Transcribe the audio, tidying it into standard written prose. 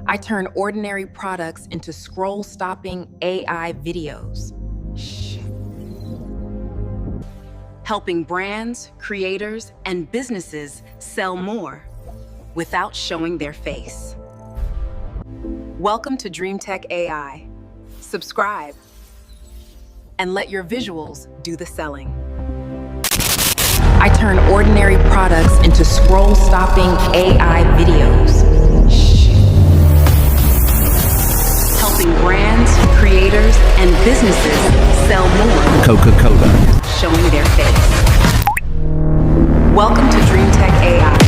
I turn ordinary products into scroll-stopping AI videos. Shh. Helping brands, creators, and businesses sell more without showing their face. Welcome to DreamTech AI. Subscribe and let your visuals do the selling. I turn ordinary products into scroll-stopping AI videos. Shh. Helping brands, creators, and businesses sell more. Coca-Cola. Showing their face. Welcome to DreamTech AI.